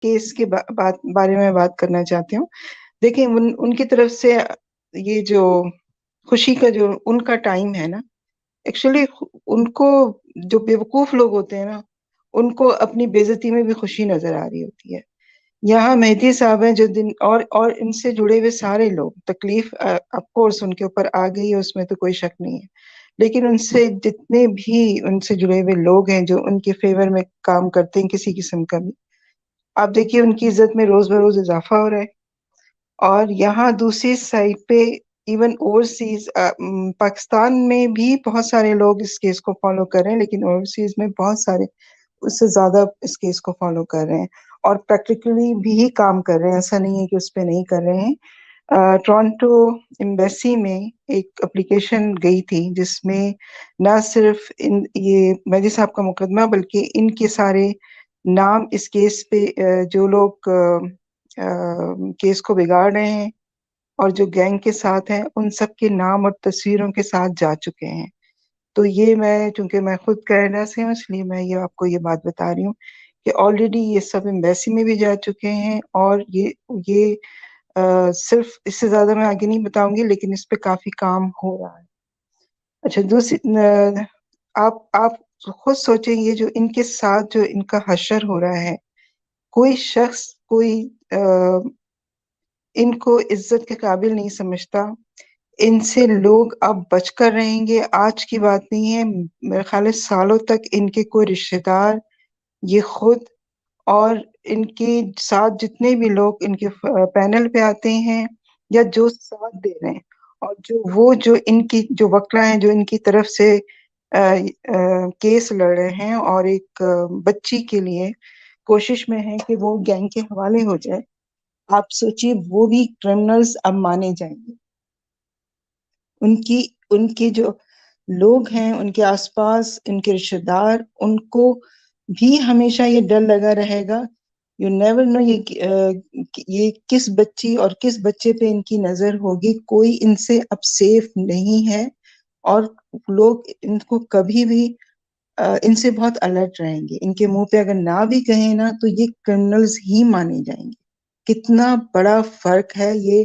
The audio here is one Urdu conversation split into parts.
کیس کے بارے میں بات کرنا چاہتی ہوں. دیکھیں ان کی طرف سے یہ جو خوشی کا جو ان کا ٹائم ہے نا، ایکچولی ان کو جو بیوقوف لوگ ہوتے ہیں نا، ان کو اپنی بے عزتی میں بھی خوشی نظر آ رہی ہوتی ہے. یہاں مہدی صاحب ہیں جو اور ان سے جڑے ہوئے سارے لوگ، تکلیف آف کورس ان کے اوپر آ گئی ہے، اس میں تو کوئی شک نہیں ہے، لیکن ان سے جتنے بھی ان سے جڑے ہوئے لوگ ہیں جو ان کے فیور میں کام کرتے ہیں کسی قسم کا بھی، آپ دیکھیے ان کی عزت میں روز بروز اضافہ ہو رہا ہے. اور یہاں دوسری سائڈ پہ ایون اوورسیز پاکستان میں بھی بہت سارے لوگ اس کیس کو فالو کر رہے ہیں، لیکن اوورسیز میں بہت سارے اس سے زیادہ اس کیس کو فالو کر رہے ہیں اور پریکٹیکلی بھی کام کر رہے ہیں. ایسا نہیں ہے کہ اس پہ نہیں کر رہے ہیں. ٹورانٹو ایمبیسی میں ایک اپلیکیشن گئی تھی جس میں نہ صرف یہ مہدی صاحب کا مقدمہ بلکہ ان کے سارے نام اس کیس پہ جو لوگ کیس کو بگاڑ رہے ہیں اور جو گینگ کے ساتھ ہیں ان سب کے نام اور تصویروں کے ساتھ جا چکے ہیں. تو یہ چونکہ میں خود کینیڈا سے ہوں، اس لیے میں یہ آپ کو یہ بات بتا رہی ہوں کہ آلریڈی یہ سب ایمبیسی میں بھی جا چکے ہیں اور یہ صرف اس سے زیادہ میں آگے نہیں بتاؤں گی، لیکن اس پہ کافی کام ہو رہا ہے. اچھا، دوسری آپ خود سوچیں، یہ جو ان کے ساتھ جو ان کا حشر ہو رہا ہے، کوئی شخص کوئی ان کو عزت کے قابل نہیں سمجھتا. ان سے لوگ اب بچ کر رہیں گے. آج کی بات نہیں ہے، میرے خیال ہے سالوں تک ان کے کوئی رشتہ دار، یہ خود اور ان کے ساتھ جتنے بھی لوگ ان کے پینل پہ آتے ہیں یا جو ساتھ دے رہے ہیں اور جو ان کی جو وکلا ہیں جو ان کی طرف سے کیس لڑ رہے ہیں اور ایک بچی کے لیے کوشش میں ہے کہ وہ گینگ کے حوالے ہو جائے، آپ سوچیے وہ بھی کرمنلز اب مانے جائیں گے. ان کے جو لوگ ہیں، ان کے آس پاس ان کے رشتہ دار، ان کو بھی ہمیشہ یہ ڈر لگا رہے گا. یو نیور نو یہ کس بچی اور کس بچے پہ ان کی نظر ہوگی. کوئی ان سے اب سیف نہیں ہے اور لوگ ان کو کبھی بھی ان سے بہت الرٹ رہیں گے. ان کے منہ پہ اگر نہ بھی کہیں نا تو یہ کرمنلز ہی مانے جائیں گے. کتنا بڑا فرق ہے. یہ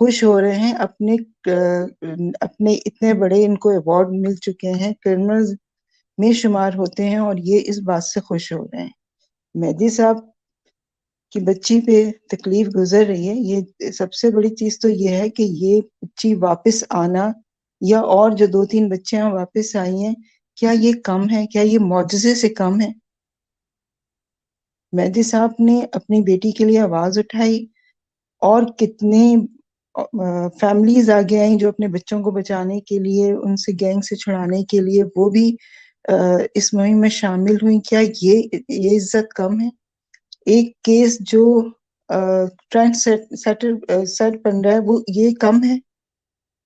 خوش ہو رہے ہیں اپنے اتنے بڑے ان کو ایوارڈ مل چکے ہیں، کرمنلز میں شمار ہوتے ہیں اور یہ اس بات سے خوش ہو رہے ہیں. مہدی صاحب کی بچی پہ تکلیف گزر رہی ہے. یہ سب سے بڑی چیز تو یہ ہے کہ یہ بچی واپس آنا یا اور جو 2-3 بچیاں واپس آئی ہیں، کیا یہ کم ہے؟ کیا یہ معجزے سے کم ہے؟ مہدی صاحب نے اپنی بیٹی کے لیے آواز اٹھائی اور کتنے فیملیز آگے آئیں جو اپنے بچوں کو بچانے کے لیے، ان سے گینگ سے چھڑانے کے لیے وہ بھی اس مہم میں شامل ہوئی. کیا یہ عزت کم ہے؟ ایک کیس جو ٹرینڈ سیٹ بن رہا ہے وہ یہ کم ہے؟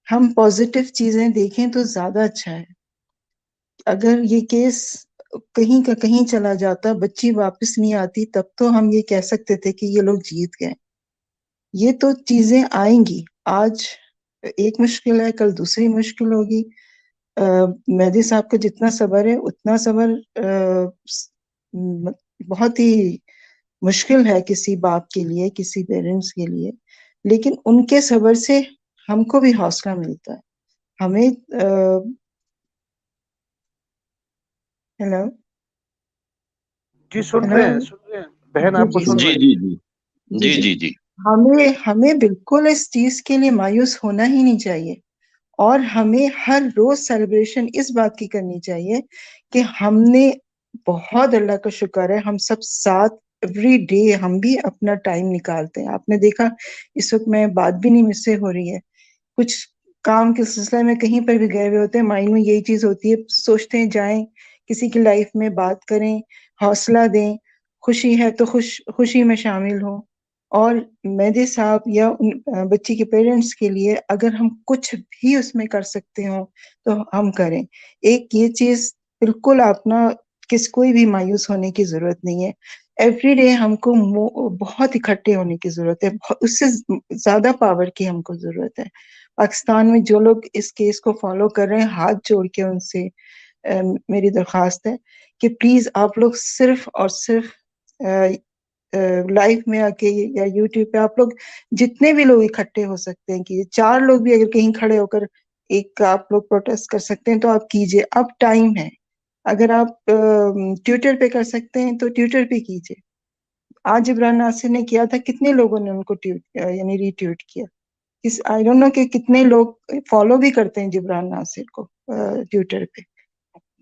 ہم پازیٹیو چیزیں دیکھیں تو زیادہ اچھا ہے. اگر یہ کیس کہیں کا کہیں چلا جاتا، بچی واپس نہیں آتی، تب تو ہم یہ کہہ سکتے تھے کہ یہ لوگ جیت گئے. یہ تو چیزیں آئیں گی. آج ایک مشکل ہے، کل دوسری مشکل ہوگی. مہدی صاحب کا جتنا صبر ہے اتنا صبر بہت ہی مشکل ہے کسی باپ کے لیے، کسی پیرنٹس کے لیے، لیکن ان کے صبر سے ہم کو بھی حوصلہ ملتا ہے. ہمیں ہیلو جی سن رہے ہیں بہن، آپ کو سن رہے ہیں. جی ہمیں بالکل اس چیز کے لیے مایوس ہونا ہی نہیں چاہیے اور ہمیں ہر روز سیلیبریشن اس بات کی کرنی چاہیے کہ ہم نے بہت اللہ کا شکر ہے ہم سب ساتھ ایوری ڈے ہم بھی اپنا ٹائم نکالتے ہیں. آپ نے دیکھا اس وقت میں بات بھی نہیں مجھ سے ہو رہی ہے، کچھ کام کے سلسلے میں کہیں پر بھی گئے ہوئے ہوتے ہیں، مائنڈ میں یہی چیز ہوتی ہے، سوچتے ہیں جائیں کسی کی لائف میں بات کریں، حوصلہ دیں، خوشی ہے تو خوشی میں شامل ہوں. اور مہدی صاحب یا بچی کے پیرنٹس کے لیے اگر ہم کچھ بھی اس میں کر سکتے ہوں تو ہم کریں. ایک یہ چیز بالکل اپنا کوئی بھی مایوس ہونے کی ضرورت نہیں ہے. ایوری ڈے ہم کو بہت اکٹھے ہونے کی ضرورت ہے، اس سے زیادہ پاور کی ہم کو ضرورت ہے. پاکستان میں جو لوگ اس کیس کو فالو کر رہے ہیں، ہاتھ جوڑ کے ان سے میری درخواست ہے کہ پلیز آپ لوگ صرف اور صرف لائف میں آ کے یا یوٹیوب پہ آپ لوگ جتنے بھی لوگ اکٹھے ہو سکتے ہیں کہ 4 لوگ بھی اگر کہیں کھڑے ہو کر ایک آپ لوگ پروٹیسٹ کر سکتے ہیں تو آپ کیجئے، اب ٹائم ہے. اگر آپ ٹویٹر پہ کر سکتے ہیں تو ٹویٹر پہ کیجئے. آج عمران ناصر نے کیا تھا، کتنے لوگوں نے ان کو یعنی ری ٹویٹ کیا. آئی ڈونٹ نو کہ کتنے لوگ فالو بھی کرتے ہیں جبران ناصر کو ٹویٹر پہ.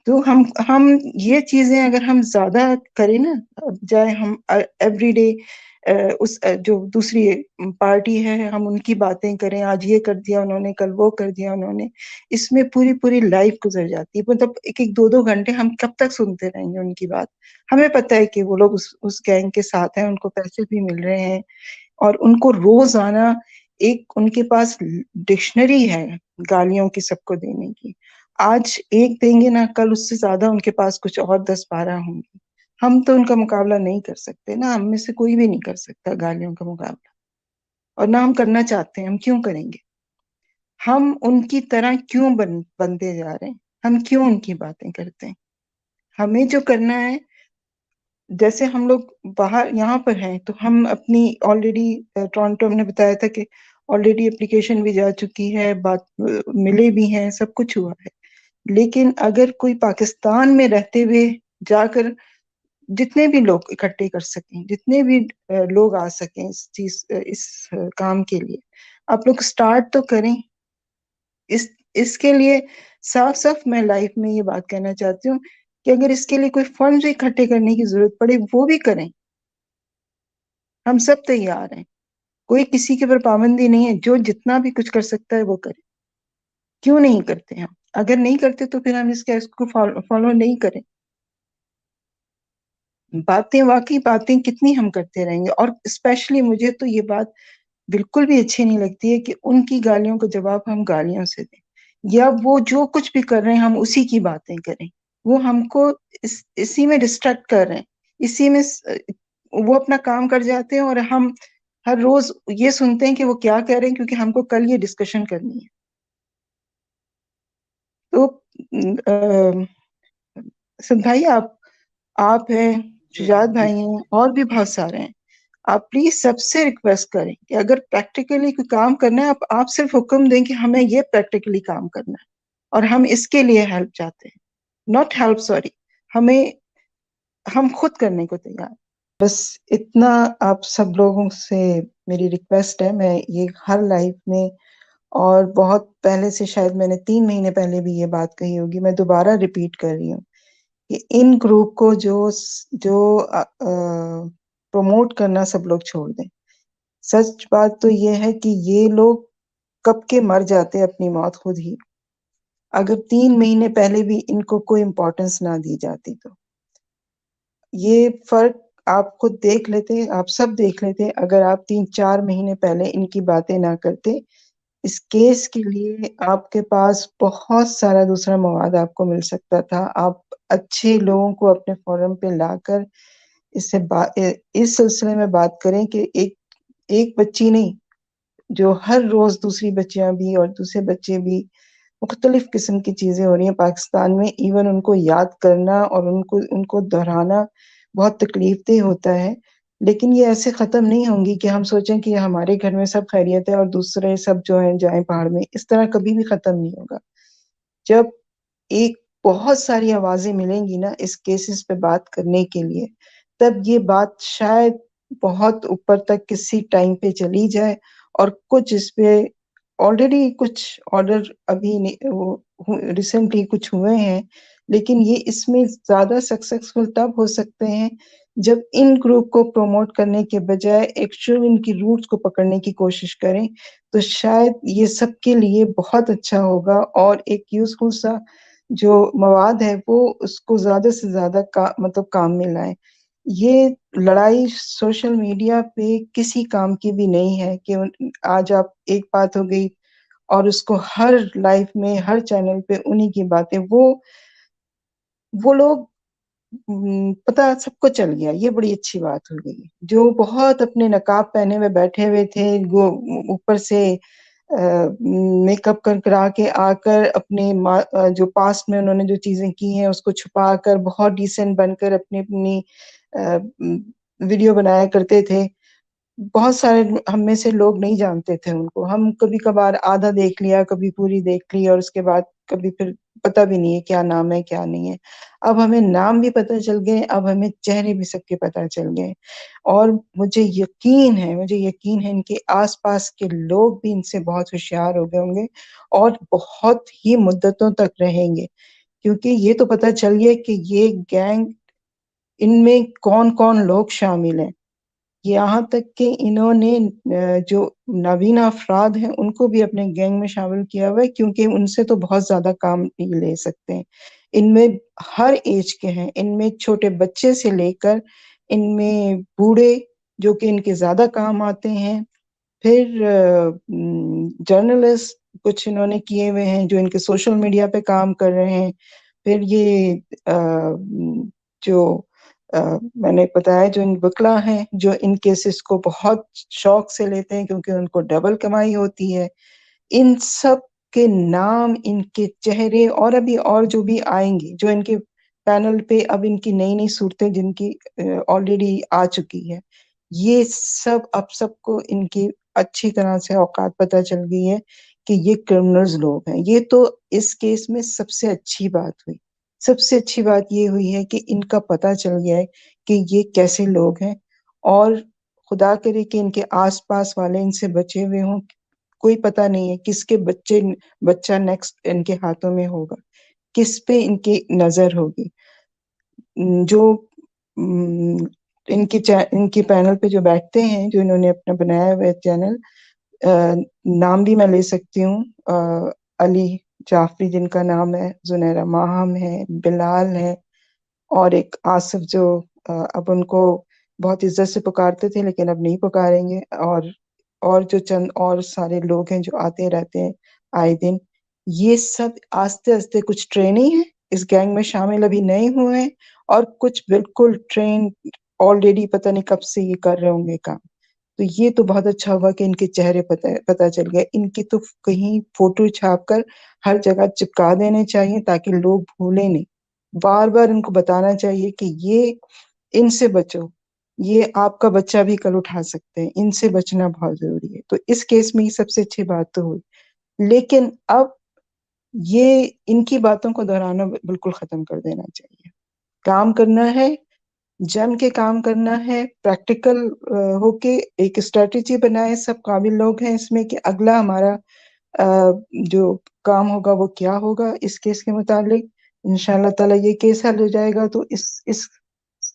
تو ہم یہ چیزیں اگر ہم زیادہ کریں نا، جائے ہم ایوری ڈے اس جو دوسری پارٹی ہے ہم ان کی باتیں کریں، آج یہ کر دیا انہوں نے، کل وہ کر دیا انہوں نے، اس میں پوری لائف گزر جاتی ہے. مطلب 1-2 گھنٹے ہم کب تک سنتے رہیں گے ان کی بات؟ ہمیں پتہ ہے کہ وہ لوگ اس گینگ کے ساتھ ہیں، ان کو پیسے بھی مل رہے ہیں، اور ان کو روزانہ ایک ان کے پاس ڈکشنری ہے گالیوں کی سب کو دینے کی. آج ایک دیں گے نا، کل اس سے زیادہ ان کے پاس کچھ اور 10-12 ہوں گے. ہم تو ان کا مقابلہ نہیں کر سکتے نا، ہم میں سے کوئی بھی نہیں کر سکتا گالیوں کا مقابلہ، اور نہ ہم کرنا چاہتے ہیں. ہم کیوں کریں گے؟ ہم ان کی طرح کیوں بنتے جا رہے ہیں؟ ہم کیوں ان کی باتیں کرتے ہیں؟ ہمیں جو کرنا ہے، جیسے ہم لوگ باہر یہاں پر ہیں تو ہم اپنی آلریڈی ٹورانٹو نے بتایا تھا کہ آلریڈی اپلیکیشن بھی جا چکی ہے، بات ملے بھی ہیں، سب کچھ ہوا ہے. لیکن اگر کوئی پاکستان میں رہتے ہوئے جا کر جتنے بھی لوگ اکٹھے کر سکیں، جتنے بھی لوگ آ سکیں اس کام کے لیے، آپ لوگ سٹارٹ تو کریں. اس کے لیے صاف میں لائف میں یہ بات کہنا چاہتی ہوں کہ اگر اس کے لیے کوئی فنڈ اکٹھے کرنے کی ضرورت پڑے وہ بھی کریں. ہم سب تیار ہیں، کوئی کسی کے اوپر پابندی نہیں ہے. جو جتنا بھی کچھ کر سکتا ہے وہ کرے. کیوں نہیں کرتے ہم؟ اگر نہیں کرتے تو پھر ہم اس کو فالو نہیں کریں. باتیں کتنی ہم کرتے رہیں گے. اور اسپیشلی مجھے تو یہ بات بالکل بھی اچھی نہیں لگتی ہے کہ ان کی گالیوں کا جواب ہم گالیوں سے دیں، یا وہ جو کچھ بھی کر رہے ہیں ہم اسی کی باتیں کریں. وہ ہم کو اسی میں ڈسٹریکٹ کر رہے ہیں، اسی میں وہ اپنا کام کر جاتے ہیں، اور ہم ہر روز یہ سنتے ہیں کہ وہ کیا کہہ رہے ہیں، کیونکہ ہم کو کل یہ ڈسکشن کرنی ہے. تو سد بھائی آپ ہیں، شجاعت بھائی ہیں، اور بھی بہت سارے ہیں. آپ پلیز سب سے ریکویسٹ کریں کہ اگر پریکٹیکلی کوئی کام کرنا ہے، آپ صرف حکم دیں کہ ہمیں یہ پریکٹیکلی کام کرنا ہے، اور ہم اس کے لیے ہیلپ چاہتے ہیں. ناٹ ہیلپ، سوری، ہم خود کرنے کو تیار. بس اتنا آپ سب لوگوں سے میری ریکویسٹ ہے. میں یہ ہر لائف میں، اور بہت پہلے سے، شاید میں نے 3 مہینے پہلے بھی یہ بات کہی ہوگی، میں دوبارہ ریپیٹ کر رہی ہوں کہ ان گروپ کو جو پروموٹ کرنا سب لوگ چھوڑ دیں. سچ بات تو یہ ہے کہ یہ لوگ کب کے مر جاتے اپنی موت خود ہی، اگر 3 مہینے پہلے بھی ان کو کوئی امپورٹنس نہ دی جاتی. تو یہ فرق آپ خود دیکھ لیتے، آپ سب دیکھ لیتے، اگر آپ 3-4 مہینے پہلے ان کی باتیں نہ کرتے. اس کیس کے لیے آپ کے پاس بہت سارا دوسرا مواد آپ کو مل سکتا تھا. آپ اچھے لوگوں کو اپنے فورم پہ لا کر اس سلسلے میں بات کریں کہ ایک بچی نہیں، جو ہر روز دوسری بچیاں بھی اور دوسرے بچے بھی، مختلف قسم کی چیزیں ہو رہی ہیں پاکستان میں. ایون ان کو یاد کرنا اور ان کو دہرانا بہت تکلیف دہ ہوتا ہے، لیکن یہ ایسے ختم نہیں ہوں گی کہ ہم سوچیں کہ ہمارے گھر میں سب خیریت ہے اور دوسرے سب جو ہیں جائیں پہاڑ میں. اس طرح کبھی بھی ختم نہیں ہوگا. جب ایک بہت ساری آوازیں ملیں گی نا اس کیسز پہ بات کرنے کے لیے، تب یہ بات شاید بہت اوپر تک کسی ٹائم پہ چلی جائے. اور کچھ اس پہ آلریڈی کچھ آرڈر ابھی ریسنٹلی کچھ ہوئے ہیں، لیکن یہ اس میں زیادہ سکسیسفل تب ہو سکتے ہیں جب ان گروپ کو پروموٹ کرنے کے بجائے ایکچوئل ان کی روٹس کو پکڑنے کی کوشش کریں. تو شاید یہ سب کے لیے بہت اچھا ہوگا، اور ایک یوزفل سا جو مواد ہے وہ اس کو زیادہ سے زیادہ مطلب کام میں لائیں. یہ لڑائی سوشل میڈیا پہ کسی کام کی بھی نہیں ہے کہ آج آپ ایک بات ہو گئی اور اس کو ہر لائف میں ہر چینل پہ انہی کی باتیں، وہ لوگ پتہ سب کو چل گیا. یہ بڑی اچھی بات ہو گئی. جو بہت اپنے نقاب پہنے ہوئے بیٹھے ہوئے تھے، اوپر سے میک اپ کرا کے آ کر اپنے جو پاسٹ میں انہوں نے جو چیزیں کی ہیں اس کو چھپا کر بہت ڈیسنٹ بن کر اپنی ویڈیو بنایا کرتے تھے، بہت سارے ہم میں سے لوگ نہیں جانتے تھے ان کو، ہم کبھی کبھار آدھا دیکھ لیا، کبھی پوری دیکھ لی، اور اس کے بعد کبھی پھر پتہ بھی نہیں ہے کیا نام ہے کیا نہیں ہے۔ اب ہمیں نام بھی پتہ چل گئے، اب ہمیں چہرے بھی سب کے پتہ چل گئے، اور مجھے یقین ہے ان کے آس پاس کے لوگ بھی ان سے بہت ہوشیار ہو گئے ہوں گے اور بہت ہی مدتوں تک رہیں گے، کیونکہ یہ تو پتہ چل گیا کہ یہ گینگ، ان میں کون کون لوگ شامل ہیں، یہاں تک کہ انہوں نے جو نابینا افراد ہیں ان کو بھی اپنے گینگ میں شامل کیا ہوا ہے، کیونکہ ان سے تو بہت زیادہ کام نہیں لے سکتے ہیں۔ ان میں ہر ایج کے ہیں، ان میں چھوٹے بچے سے لے کر ان میں بوڑھے جو کہ ان کے زیادہ کام آتے ہیں، پھر جرنلسٹ کچھ انہوں نے کیے ہوئے ہیں جو ان کے سوشل میڈیا پہ کام کر رہے ہیں، پھر یہ جو میں نے بتایا جو ان وکلا ہیں جو ان کیسز کو بہت شوق سے لیتے ہیں کیونکہ ان کو ڈبل کمائی ہوتی ہے، ان سب کے نام، ان کے چہرے، اور ابھی اور جو بھی آئیں گے جو ان کے پینل پہ، اب ان کی نئی نئی صورتیں جن کی آلریڈی آ چکی ہے، یہ سب کو ان کی اچھی طرح سے اوقات پتہ چل گئی ہے کہ یہ کرمنلز لوگ ہیں۔ یہ تو اس کیس میں سب سے اچھی بات ہوئی، سب سے اچھی بات یہ ہوئی ہے کہ ان کا پتہ چل گیا ہے کہ یہ کیسے لوگ ہیں، اور خدا کرے کہ ان کے آس پاس والے ان سے بچے ہوئے ہوں، کوئی پتہ نہیں ہے کس کے بچہ نیکسٹ ان کے ہاتھوں میں ہوگا، کس پہ ان کی نظر ہوگی۔ جو ان کی پینل پہ جو بیٹھتے ہیں، جو انہوں نے اپنا بنایا ہوا چینل، نام بھی میں لے سکتی ہوں، علی جعفری جن کا نام ہے، زنیرہ ماہم ہے، بلال ہے، اور ایک آصف جو اب ان کو بہت عزت سے پکارتے تھے لیکن اب نہیں پکاریں گے، اور جو چند اور سارے لوگ ہیں جو آتے رہتے ہیں آئے دن، یہ سب آستے آستے کچھ ٹریننگ ہے اس گینگ میں شامل، ابھی نہیں ہوئے ہیں، اور کچھ بالکل ٹرین آلریڈی پتہ نہیں کب سے یہ کر رہے ہوں گے کام۔ تو یہ تو بہت اچھا ہوا کہ ان کے چہرے پتہ چل گئے، ان کی تو کہیں فوٹو چھاپ کر ہر جگہ چپکا دینے چاہیے تاکہ لوگ بھولیں نہیں، بار بار ان کو بتانا چاہیے کہ یہ ان سے بچو، یہ آپ کا بچہ بھی کل اٹھا سکتے ہیں، ان سے بچنا بہت ضروری ہے۔ تو اس کیس میں یہ سب سے اچھی بات تو ہوئی، لیکن اب یہ ان کی باتوں کو دہرانا بالکل ختم کر دینا چاہیے، کام کرنا ہے، جم کے کام کرنا ہے، پریکٹیکل ہو کے ایک اسٹریٹجی بنائے، سب قابل لوگ ہیں اس میں کہ اگلا ہمارا جو کام ہوگا وہ کیا ہوگا اس کیس کے متعلق۔ انشاءاللہ تعالیٰ یہ کیس حل ہو جائے گا تو اس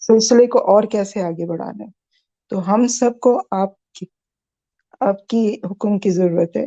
سلسلے کو اور کیسے آگے بڑھانا ہے، تو ہم سب کو آپ کی حکم کی ضرورت ہے۔